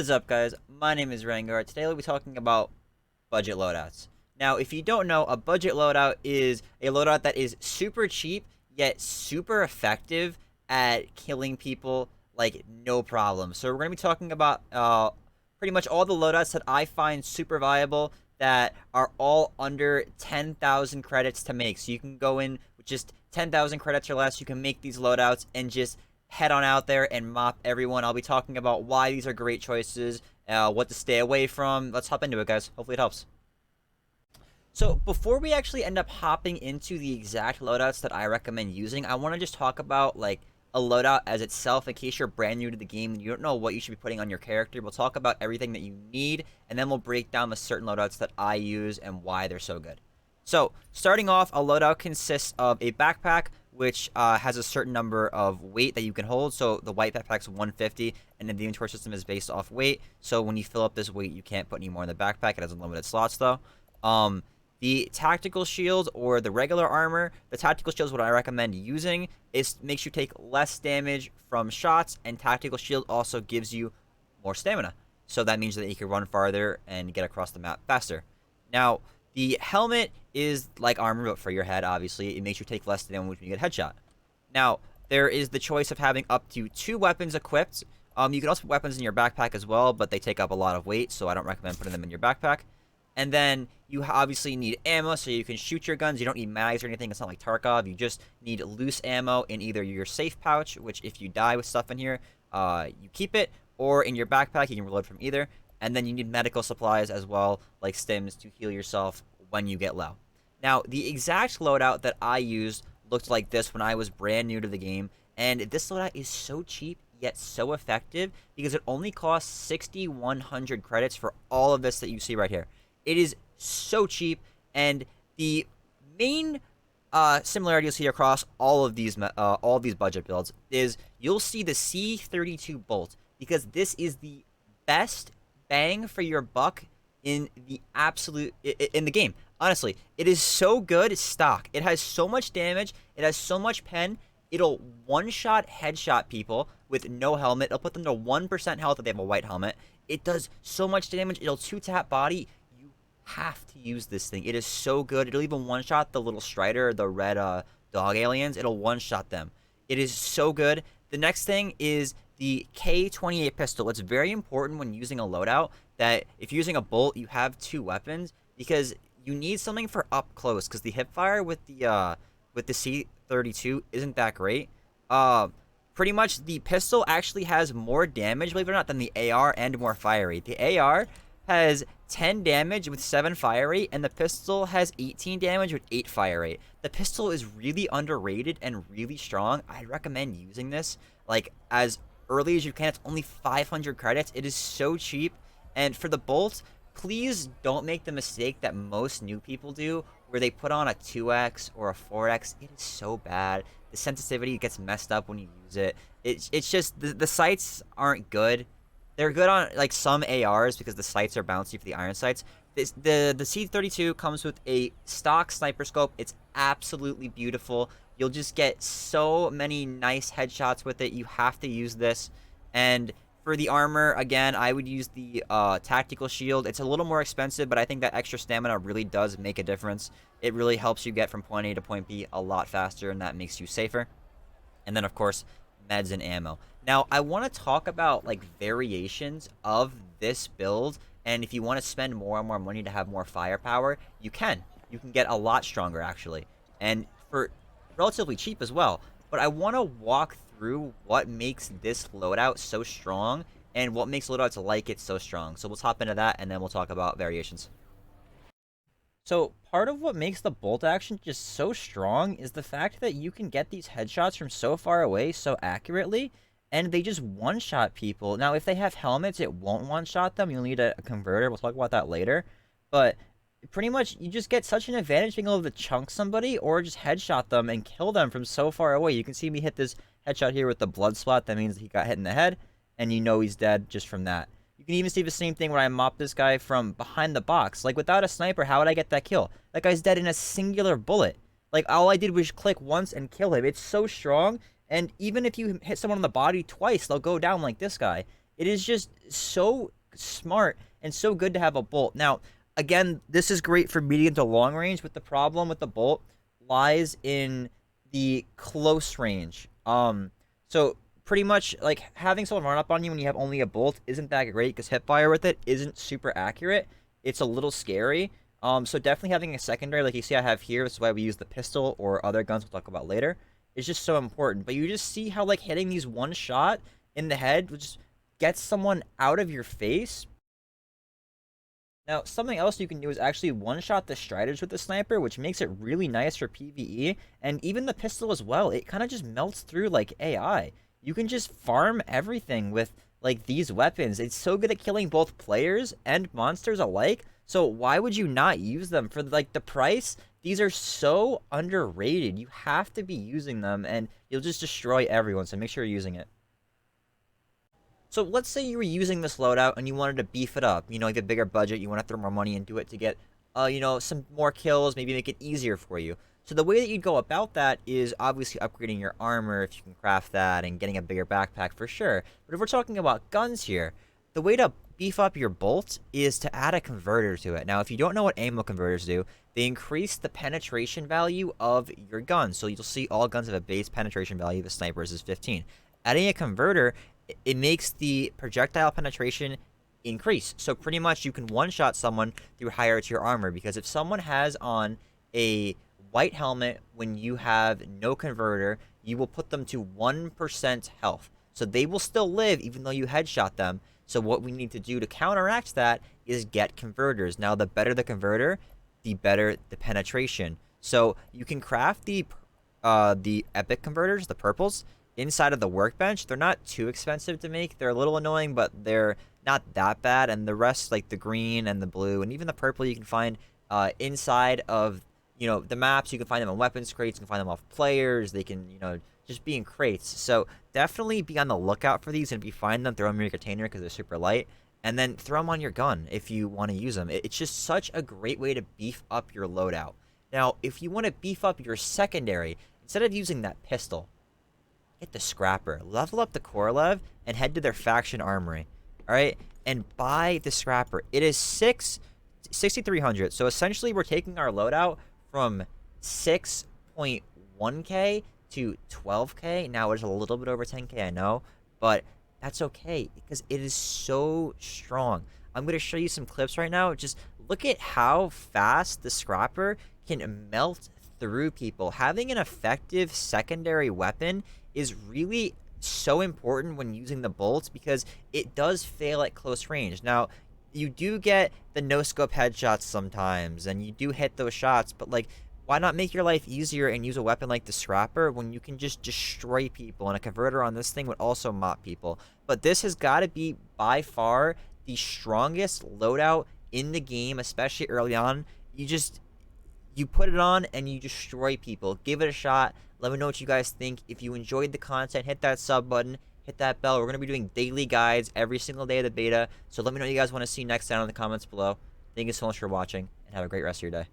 What is up, guys? My name is Rengawr. Today we'll be talking about budget loadouts. Now, if you don't know, a budget loadout is a loadout that is super cheap, yet super effective at killing people like no problem. So we're going to be talking about pretty much all the loadouts that I find super viable that are all under 10,000 credits to make. So you can go in with just 10,000 credits or less. You can make these loadouts and just head on out there and mop everyone. I'll be talking about why these are great choices, what to stay away from. Let's hop into it, guys. Hopefully it helps. So before we actually end up hopping into the exact loadouts that I recommend using, I want to just talk about like a loadout as itself in case you're brand new to the game and you don't know what you should be putting on your character. We'll talk about everything that you need, and then we'll break down the certain loadouts that I use and why they're so good. So starting off, a loadout consists of a backpack, which has a certain number of weight that you can hold. So the white backpack's 150, and then the inventory system is based off weight. So when you fill up this weight, you can't put any more in the backpack. It has unlimited slots, though. The tactical shield or the regular armor, the tactical shield is what I recommend using. It makes you take less damage from shots, and tactical shield also gives you more stamina. So that means that you can run farther and get across the map faster. Now, the helmet is like armor, but for your head, obviously. It makes you take less damage when you get headshot. Now, there is the choice of having up to 2 weapons equipped. You can also put weapons in your backpack as well, but they take up a lot of weight, so I don't recommend putting them in your backpack. And then you obviously need ammo, so you can shoot your guns. You don't need mags or anything. It's not like Tarkov. You just need loose ammo in either your safe pouch, which if you die with stuff in here, you keep it, or in your backpack. You can reload from either. And then you need medical supplies as well, like stims, to heal yourself when you get low. Now, the exact loadout that I used looked like this when I was brand new to the game, and this loadout is so cheap yet so effective because it only costs 6,100 credits for all of this that you see right here. It is so cheap, and the main similarity you'll see across all of these budget builds is you'll see the C32 bolt, because this is the best bang for your buck in the game. Honestly, it is so good stock. It has so much damage. It has so much pen. It'll one-shot headshot people with no helmet. It'll put them to 1% health if they have a white helmet. It does so much damage. It'll 2-tap body. You have to use this thing. It is so good. It'll even one-shot the little Strider, the red dog aliens. It'll one-shot them. It is so good. The next thing is the K28 pistol. It's very important when using a loadout that if you're using a bolt, you have 2 weapons, because you need something for up close, because the hipfire with the C32 isn't that great. Pretty much the pistol actually has more damage, believe it or not, than the AR and more fire rate. The AR has 10 damage with 7 fire rate, and the pistol has 18 damage with 8 fire rate. The pistol is really underrated and really strong. I recommend using this like as early as you can. It's only 500 credits. It is so cheap. And for the bolt, please don't make the mistake that most new people do, where they put on a 2x or a 4x. It is so bad. The sensitivity gets messed up when you use it. It's just the sights aren't good. They're good on like some ARs because the sights are bouncy for the iron sights. The C32 comes with a stock sniper scope. It's absolutely beautiful. You'll just get so many nice headshots with it. You have to use this. And for the armor, again, I would use the tactical shield. It's a little more expensive, but I think that extra stamina really does make a difference. It really helps you get from point A to point B a lot faster, and that makes you safer. And then, of course, meds and ammo. Now, I want to talk about like variations of this build, and if you want to spend more and more money to have more firepower, you can. You can get a lot stronger, actually, and for relatively cheap as well. But I want to walk through what makes this loadout so strong and what makes loadouts like it so strong. So let's hop into that, and then we'll talk about variations. So part of what makes the bolt action just so strong is the fact that you can get these headshots from so far away so accurately, and they just one-shot people. Now, if they have helmets, it won't one-shot them. You'll need a converter. We'll talk about that later. But pretty much, you just get such an advantage being able to chunk somebody or just headshot them and kill them from so far away. You can see me hit this headshot here with the blood spot. That means he got hit in the head, and you know he's dead just from that. You can even see the same thing when I mop this guy from behind the box. Like, without a sniper, how would I get that kill? That guy's dead in a singular bullet. Like, all I did was click once and kill him. It's so strong, and even if you hit someone on the body twice, they'll go down like this guy. It is just so smart and so good to have a bolt. Now, again, this is great for medium to long range, but the problem with the bolt lies in the close range. So pretty much like having someone run up on you when you have only a bolt isn't that great because hipfire with it isn't super accurate. It's a little scary. So definitely having a secondary, like you see I have here, this is why we use the pistol or other guns we'll talk about later, is just so important. But you just see how like hitting these one shot in the head just gets someone out of your face. Now, something else you can do is actually one-shot the striders with the sniper, which makes it really nice for PvE, and even the pistol as well. It kind of just melts through like AI. You can just farm everything with like these weapons. It's so good at killing both players and monsters alike. So why would you not use them for like the price? These are so underrated. You have to be using them, and you'll just destroy everyone. So make sure you're using it. So let's say you were using this loadout and you wanted to beef it up. You know, like a bigger budget, you want to throw more money into it to get, some more kills, maybe make it easier for you. So the way that you'd go about that is obviously upgrading your armor if you can craft that and getting a bigger backpack for sure. But if we're talking about guns here, the way to beef up your bolt is to add a converter to it. Now, if you don't know what ammo converters do, they increase the penetration value of your gun. So you'll see all guns have a base penetration value. The sniper's is 15. Adding a converter, it makes the projectile penetration increase. So pretty much you can one-shot someone through higher tier armor, because if someone has on a white helmet when you have no converter, you will put them to 1% health. So they will still live even though you headshot them. So what we need to do to counteract that is get converters. Now, the better the converter, the better the penetration. So you can craft the epic converters, the purples, inside of the workbench. They're not too expensive to make. They're a little annoying, but they're not that bad. And the rest, like the green and the blue and even the purple, you can find inside of, the maps. You can find them in weapons crates. You can find them off players. They can, just be in crates. So definitely be on the lookout for these. And if you find them, throw them in your container because they're super light. And then throw them on your gun if you want to use them. It's just such a great way to beef up your loadout. Now, if you want to beef up your secondary, instead of using that pistol, get the scrapper, level up the Korolev, and head to their faction armory. All right, and buy the scrapper. It is 6,300. So essentially, we're taking our loadout from 6.1k to 12k. Now it's a little bit over 10k, I know, but that's okay because it is so strong. I'm going to show you some clips right now. Just look at how fast the scrapper can melt through people. Having an effective secondary weapon is really so important when using the bolts because it does fail at close range. Now, you do get the no-scope headshots sometimes, and you do hit those shots, but, like, why not make your life easier and use a weapon like the scrapper when you can just destroy people? And a converter on this thing would also mop people. But this has got to be, by far, the strongest loadout in the game, especially early on. You put it on and you destroy people. Give it a shot. Let me know what you guys think. If you enjoyed the content, hit that sub button, hit that bell. We're going to be doing daily guides every single day of the beta. So let me know what you guys want to see next down in the comments below. Thank you so much for watching, and have a great rest of your day.